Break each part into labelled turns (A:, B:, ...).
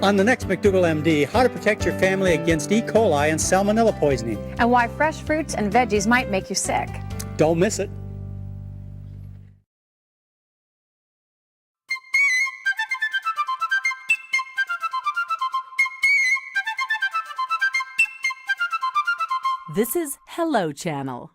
A: On the next McDougall MD, how to protect your family against E. coli and salmonella poisoning.
B: And why fresh fruits and veggies might make you sick.
A: Don't miss it.
C: This is Hello Channel.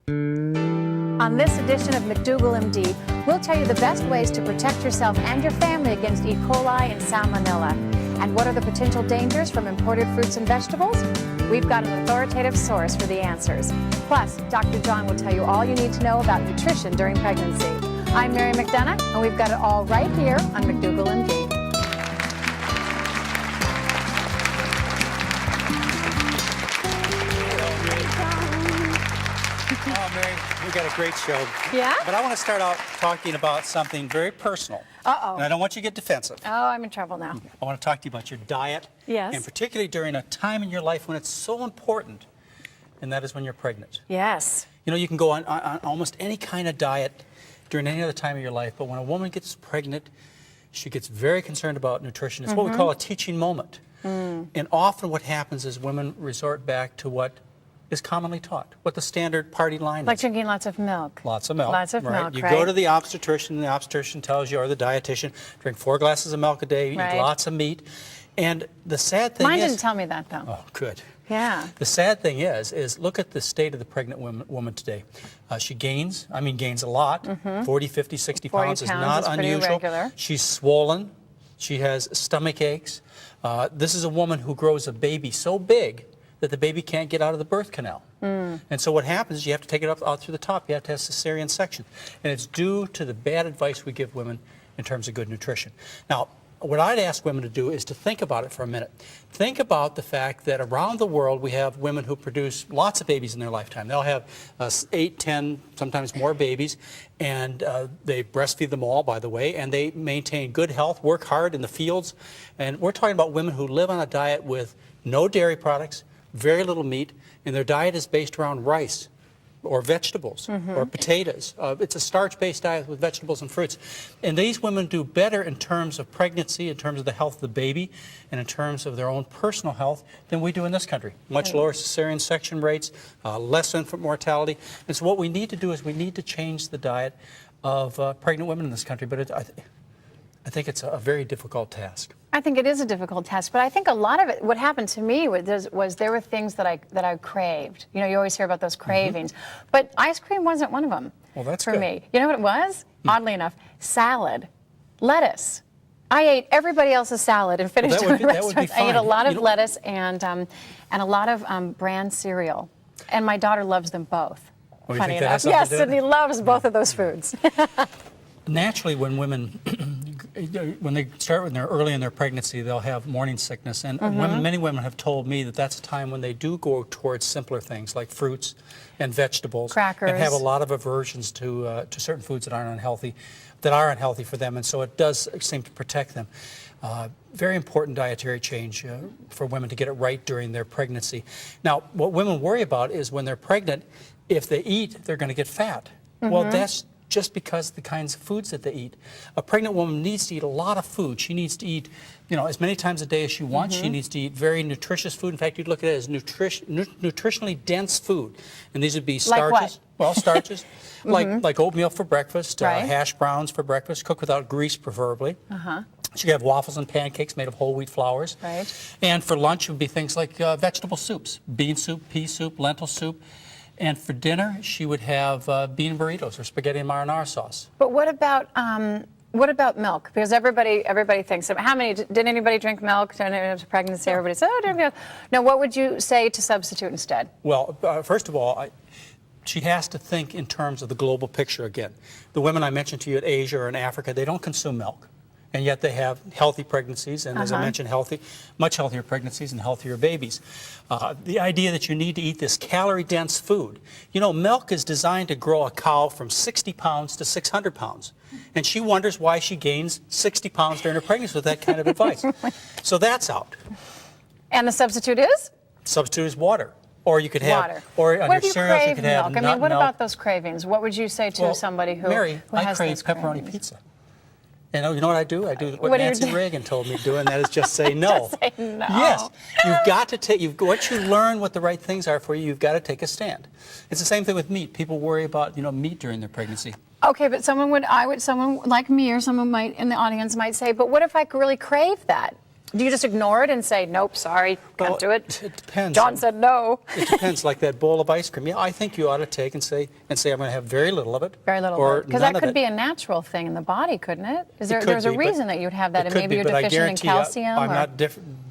B: On this edition of McDougall MD, we'll tell you the best ways to protect yourself and your family against E. coli and salmonella. And what are the potential dangers from imported fruits and vegetables? We've got an authoritative source for the answers. Plus, Dr. John will tell you all you need to know about nutrition during pregnancy. I'm Mary McDougall, and we've got it all right here on McDougall MD.
A: Oh, Mary, we got a great show.
B: Yeah?
A: But I want to start out talking about something very personal.
B: Uh-oh.
A: And I don't want you to get defensive.
B: Oh, I'm in trouble now.
A: I want to talk to you about your diet.
B: Yes.
A: And particularly during a time in your life when it's so important, and that is when you're pregnant.
B: Yes.
A: You know, you can go on almost any kind of diet during any other time of your life, but when a woman gets pregnant, she gets very concerned about nutrition. It's what we call a teaching moment. And often what happens is women resort back to what is commonly taught, what the standard party line
B: Like
A: is.
B: drinking lots of milk.
A: Lots of milk.
B: Lots of
A: right?
B: milk,
A: You
B: right.
A: go to the obstetrician, and the obstetrician tells you, or the dietitian, drink 4 glasses of milk a day,
B: Right.
A: eat lots of meat. And the sad thing
B: Mine
A: is...
B: didn't tell me that, though.
A: Oh, good.
B: Yeah.
A: The sad thing is look at the state of the pregnant woman today. She gains a lot. 40, 50, 60
B: 40
A: pounds is
B: pounds
A: not
B: is pretty
A: unusual.
B: regular.
A: She's swollen. She has stomach aches. This is a woman who grows a baby so big that the baby can't get out of the birth canal. And so what happens is you have to take it up out through the top. You have to have cesarean section. And it's due to the bad advice we give women in terms of good nutrition. Now, what I'd ask women to do is to think about it for a minute. Think about the fact that around the world we have women who produce lots of babies in their lifetime. They'll have 8, 10, sometimes more babies, and they breastfeed them all, by the way, and they maintain good health, work hard in the fields. And we're talking about women who live on a diet with no dairy products, very little meat, and their diet is based around rice or vegetables or potatoes. It's a starch-based diet with vegetables and fruits. And these women do better in terms of pregnancy, in terms of the health of the baby, and in terms of their own personal health than we do in this country. Much lower cesarean section rates, less infant mortality. And so what we need to do is we need to change the diet of pregnant women in this country. But I think it's a very difficult task.
B: I think it is a difficult task, but I think a lot of it, what happened to me was there were things that I craved. You know, you always hear about those cravings, but ice cream wasn't one of them.
A: Well, that's
B: for
A: good.
B: me. You know what it was? Oddly enough, salad, lettuce. I ate everybody else's salad and finished
A: that would
B: in
A: be- that would be
B: restaurants. I ate a
A: fine.
B: lot
A: You
B: of
A: know-
B: lettuce and a lot of bran cereal, and my daughter loves them both.
A: Oh, you
B: Funny
A: think that
B: enough,
A: has something
B: yes,
A: to do with
B: Sydney loves both of those foods.
A: Naturally, when women, when they start when they're early in their pregnancy, they'll have morning sickness. And many women have told me that that's a time when they do go towards simpler things like fruits and vegetables.
B: Crackers.
A: And have a lot of aversions to certain foods that are unhealthy for them. And so it does seem to protect them. Very important dietary change for women to get it right during their pregnancy. Now, what women worry about is when they're pregnant, if they eat, they're going to get fat. Well, that's just because of the kinds of foods that they eat. A pregnant woman needs to eat a lot of food. She needs to eat, you know, as many times a day as she wants. She needs to eat very nutritious food. In fact, you'd look at it as nutritionally dense food. And these would be starches.
B: Like what?
A: Well, starches, like oatmeal for breakfast,
B: Right.
A: hash browns for breakfast, cooked without grease preferably. She could have waffles and pancakes made of whole wheat flours.
B: Right.
A: And for lunch, it would be things like vegetable soups, bean soup, pea soup, lentil soup. And for dinner, she would have bean burritos or spaghetti and marinara sauce.
B: But what about milk? Because everybody thinks. How many? Did anybody drink milk during pregnancy? Everybody said, "Oh, drink milk." No. What would you say to substitute instead?
A: Well, first of all, she has to think in terms of the global picture again. The women I mentioned to you at Asia or in Africa, they don't consume milk. And yet they have healthy pregnancies, and as I mentioned, much healthier pregnancies and healthier babies. The idea that you need to eat this calorie-dense food. You know, milk is designed to grow a cow from 60 pounds to 600 pounds. And she wonders why she gains 60 pounds during her pregnancy with that kind of advice. So that's out.
B: And the substitute is?
A: Substitute is water. Or you could have,
B: water.
A: or on
B: What if
A: your
B: you
A: cereals you
B: crave
A: could have
B: milk? I
A: nut
B: mean, what
A: milk.
B: about those cravings? What would you say to somebody who,
A: Mary,
B: who
A: I
B: has
A: crave
B: those
A: pepperoni
B: cravings?
A: pizza. And you know what I do? I do what
B: What do you
A: Nancy
B: do?
A: Reagan told me to do, and that is just say no.
B: Just say no.
A: Yes. You've got to take, once you learn what the right things are for you, you've got to take a stand. It's the same thing with meat. People worry about, meat during their pregnancy.
B: Okay, but someone like me or someone might in the audience might say, but what if I really crave that? Do you just ignore it and say, nope, sorry, can't do it?
A: It depends.
B: John said no.
A: It depends, like that bowl of ice cream. Yeah, I think you ought to take and say I'm going to have very little of it.
B: Very little
A: or
B: of it. Because that could be a natural thing in the body, couldn't it? There's a reason that you'd have that, and maybe you're deficient in calcium.
A: I'm not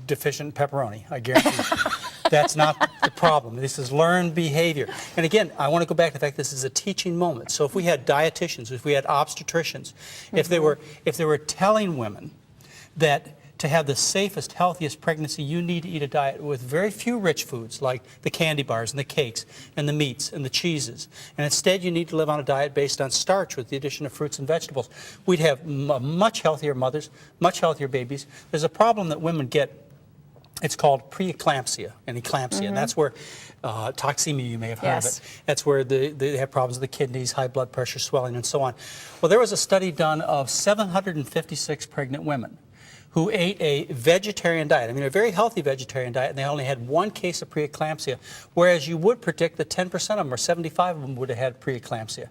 A: deficient in pepperoni, I guarantee you. That's not the problem. This is learned behavior. And again, I want to go back to the fact this is a teaching moment. So if we had dietitians, if we had obstetricians, if they were telling women that to have the safest, healthiest pregnancy, you need to eat a diet with very few rich foods like the candy bars and the cakes and the meats and the cheeses. And instead, you need to live on a diet based on starch with the addition of fruits and vegetables. We'd have much healthier mothers, much healthier babies. There's a problem that women get. It's called preeclampsia and eclampsia, and that's where toxemia, you may have heard of it. That's where they have problems with the kidneys, high blood pressure, swelling, and so on. Well, there was a study done of 756 pregnant women who ate a vegetarian diet, a very healthy vegetarian diet, and they only had one case of preeclampsia, whereas you would predict that 10% of them or 75 of them would have had preeclampsia.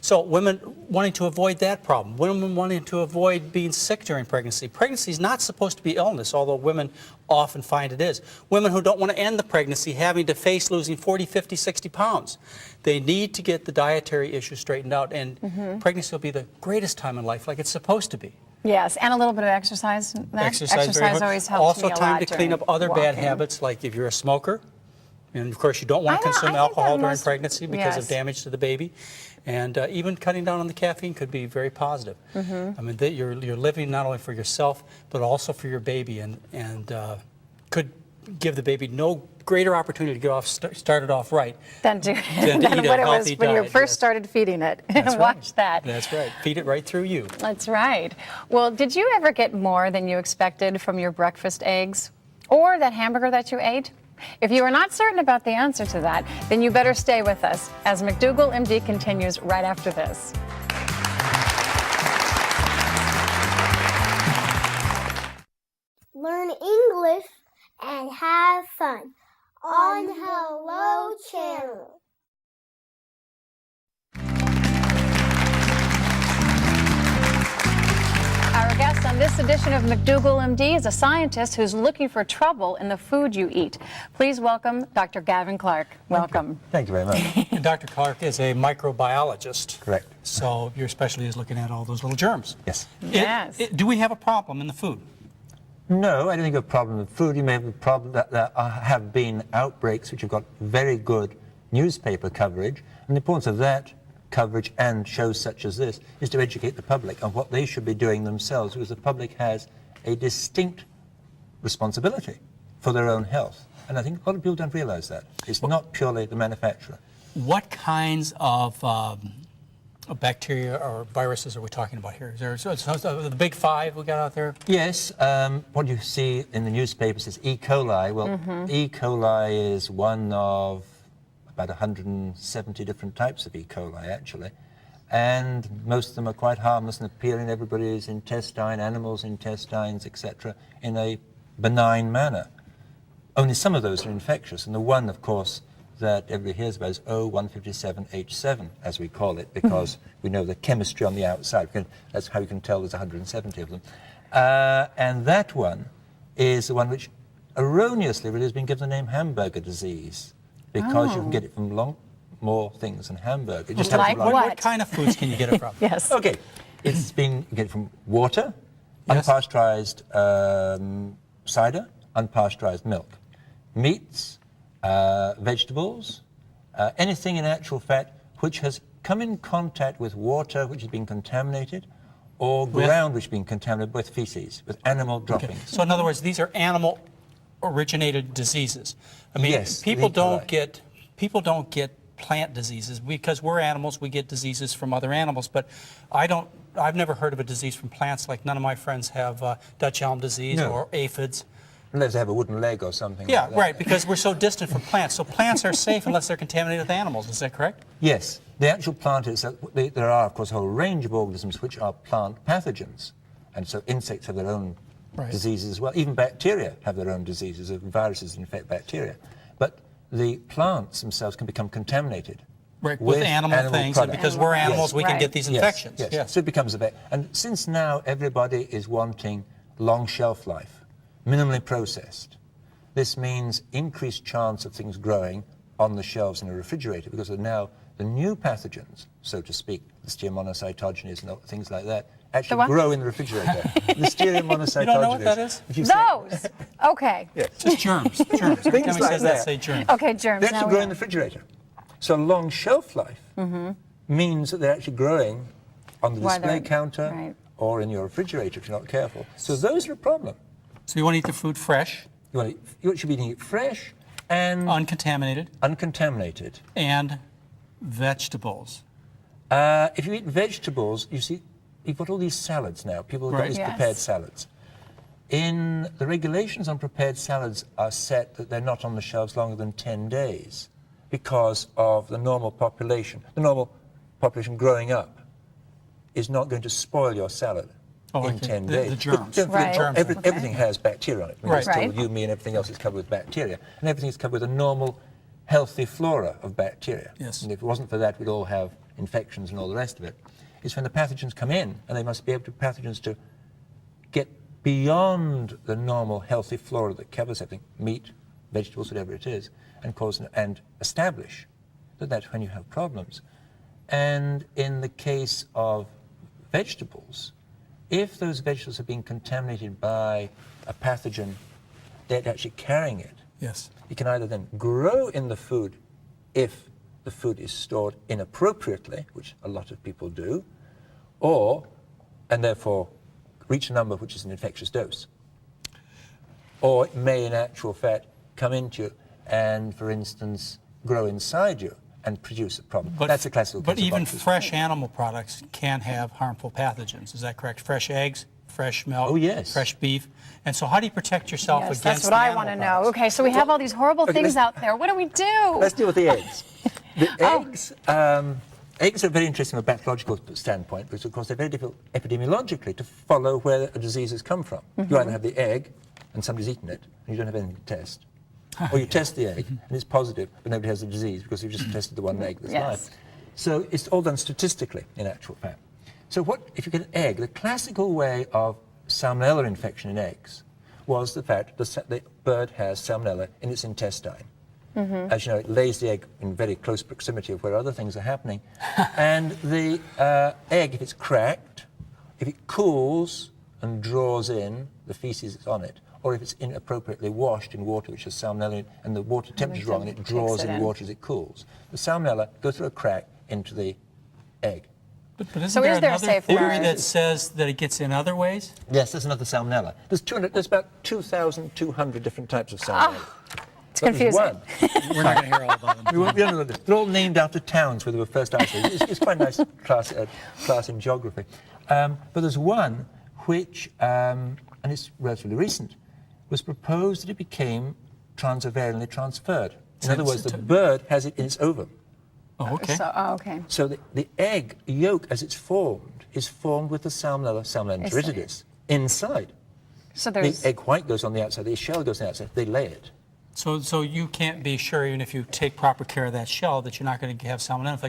A: So women wanting to avoid that problem, women wanting to avoid being sick during pregnancy. Pregnancy is not supposed to be illness, although women often find it is. Women who don't want to end the pregnancy having to face losing 40, 50, 60 pounds. They need to get the dietary issue straightened out, and pregnancy will be the greatest time in life, like it's supposed to be.
B: Yes, and a little bit of exercise. Exercise always helps
A: also
B: me a
A: time
B: lot
A: to clean up other bad habits, like if you're a smoker, and of course you don't want to consume alcohol during pregnancy because of damage to the baby. And even cutting down on the caffeine could be very positive. You're living not only for yourself, but also for your baby, and could give the baby no greater opportunity to get started off right
B: than to
A: eat a
B: what it was
A: healthy
B: when
A: diet.
B: you first started feeding it.
A: That's
B: Watch
A: right.
B: that.
A: That's right. Feed it right through you.
B: That's right. Well, did you ever get more than you expected from your breakfast eggs or that hamburger that you ate? If you are not certain about the answer to that, then you better stay with us as McDougall, MD, continues right after this.
D: Learn English and have fun on Hello Channel.
B: Our guest on this edition of McDougall, MD, is a scientist who's looking for trouble in the food you eat. Please welcome Dr. Gavin Clark. Welcome.
E: Thank you very much.
A: And Dr. Clark is a microbiologist.
E: Correct.
A: So your specialty is looking at all those little germs.
E: Yes.
B: Yes.
A: Do we have a problem in the food?
E: No, I don't think you have a problem with food. You may have a problem that there have been outbreaks which have got very good newspaper coverage, and the importance of that coverage and shows such as this is to educate the public on what they should be doing themselves, because the public has a distinct responsibility for their own health. And I think a lot of people don't realize that. It's not purely the manufacturer.
A: What kinds of bacteria or viruses are we talking about here? Is there the big five we got out there?
E: Yes, what you see in the newspapers is E. coli. Well, E. coli is one of about 170 different types of E. coli, actually. And most of them are quite harmless and appear in everybody's intestine, animals' intestines, etc., in a benign manner. Only some of those are infectious, and the one, of course, that everybody hears about is O157H7, as we call it, because we know the chemistry on the outside. That's how you can tell there's 170 of them. And that one is the one which erroneously really has been given the name hamburger disease, because you can get it from more things than hamburger. Just
B: like
A: what kind of foods can you get it from?
B: Yes.
E: Okay, you get it from water,
A: Yes.
E: unpasteurized cider, unpasteurized milk, meats, vegetables, anything in actual fact which has come in contact with water which has been contaminated, or ground which has been contaminated with feces, with animal droppings.
A: Okay. So in other words, these are animal-originated diseses. I mean,
E: Yes,
A: people
E: E.
A: don't
E: coli.
A: get plant diseases because we're animals. We get diseases from other animals, but I've never heard of a disease from plants. Like none of my friends have Dutch elm disease or aphids.
E: Unless they have a wooden leg or something
A: Yeah,
E: like that.
A: right, because we're so distant from plants. So plants are safe unless they're contaminated with animals. Is that correct?
E: Yes. The actual plant is that there are, of course, a whole range of organisms which are plant pathogens. And so insects have their own
A: Right.
E: diseases as well. Even bacteria have their own diseases, viruses that infect bacteria. But the plants themselves can become contaminated.
A: Right, with animal things, and
E: products.
A: because we're animals, we can
B: Right.
A: get these infections.
E: Yes. So it becomes a bit. And since now everybody is wanting long shelf life, minimally processed, this means increased chance of things growing on the shelves in a refrigerator, because now the new pathogens, so to speak, Listeria monocytogenes and things like that, actually
B: what?
E: grow in the refrigerator. Listeria monocytogenes.
A: You don't know what that is?
E: If you say-
B: Those. Okay.
A: Just germs. Every time he
E: like
A: says that,
E: that.
A: say germs.
B: Okay, germs.
E: They
B: Now
E: actually
B: we
E: grow
B: know.
E: in the refrigerator. So long shelf life means that they're actually growing on the
B: While
E: display
B: they're-
E: counter
B: right.
E: or in your refrigerator if you're not careful. So those are a problem.
A: So you want to eat the food fresh,
E: You should be eating it fresh and
A: uncontaminated,
E: uncontaminated.
A: and vegetables.
E: If you eat vegetables, you see, you've got all these salads now. People have got
A: Right.
E: these
B: Yes.
E: prepared salads. In the regulations on prepared salads are set that they're not on the shelves longer than 10 days because of the normal population. The normal population growing up is not going to spoil your salad in
A: okay.
E: 10
A: The
E: days.
A: germs.
E: But don't forget,
B: Right.
A: Germs.
E: everything has bacteria on it. I mean,
A: Right.
E: it's still
B: Right.
E: you, me, and everything else is covered with bacteria. And everything is covered with a normal, healthy flora of bacteria.
A: Yes.
E: And if it wasn't for that, we'd all have infections and all the rest of it. It's when the pathogens come in, and they must be able to pathogens to get beyond the normal healthy flora that covers everything, meat, vegetables, whatever it is, and establish that that's when you have problems. And in the case of vegetables, if those vegetables have been contaminated by a pathogen that's actually carrying it,
A: Yes.
E: it can either then grow in the food if the food is stored inappropriately, which a lot of people do, and therefore reach a number which is an infectious dose. Or it may, in actual fact, come into you and, for instance, grow inside you and produce a problem. That's a classical
A: But
E: case of
A: even
E: botulism.
A: fresh animal products can have harmful pathogens. Is that correct? Fresh eggs, fresh milk,
E: Oh, yes.
A: fresh beef. And so how do you protect yourself
B: Yes,
A: against
B: that's what
A: the
B: I
A: animal
B: want to know.
A: products?
B: Okay, so we have all these horrible
E: Okay,
B: things
E: let's-
B: out there. What do we do?
E: Let's deal with the eggs. The
B: Oh.
E: eggs are very interesting from a pathological standpoint because, of course, they're very difficult epidemiologically to follow where a disease has come from. You either have the egg and somebody's eaten it and you don't have anything to test, or you test the egg and it's positive but nobody has the disease because you've just tested the one egg that's
B: Yes.
E: live. So it's all done statistically, in actual fact. So what if you get an egg? The classical way of salmonella infection in eggs was the fact that the bird has salmonella in its intestine. As you know, it lays the egg in very close proximity of where other things are happening. And the egg, if it's cracked, if it cools and draws in the feces that's on it, or if it's inappropriately washed in water which has salmonella in it, and the water temperature is wrong and it draws
B: Takes it
E: in
B: in.
E: water as it cools, the salmonella goes through a crack into the egg.
A: But isn't
B: So
A: there
B: is there a
A: another
B: safe
A: theory
B: way?
A: that says that it gets in other ways?
E: Yes, there's another salmonella. There's about 2,200 different types of salmonella.
B: It's
E: That was
B: confusing.
E: one.
A: We're not going to hear all about them.
E: We don't know this. They're all named after towns where they were first isolated. It's quite a nice class in geography. But there's one which, and it's relatively recent, was proposed that it became transovarially transferred. In other words, the bird has it in its ovum.
A: Oh, okay.
B: Okay.
E: So the egg yolk, as it's formed, is formed with the Salmonella enteritidis inside.
B: So
E: The
B: there's.
E: egg white goes on the outside, the shell goes on the outside, they lay it.
A: So you can't be sure, even if you take proper care of that shell, that you're not going to have salmonella infection.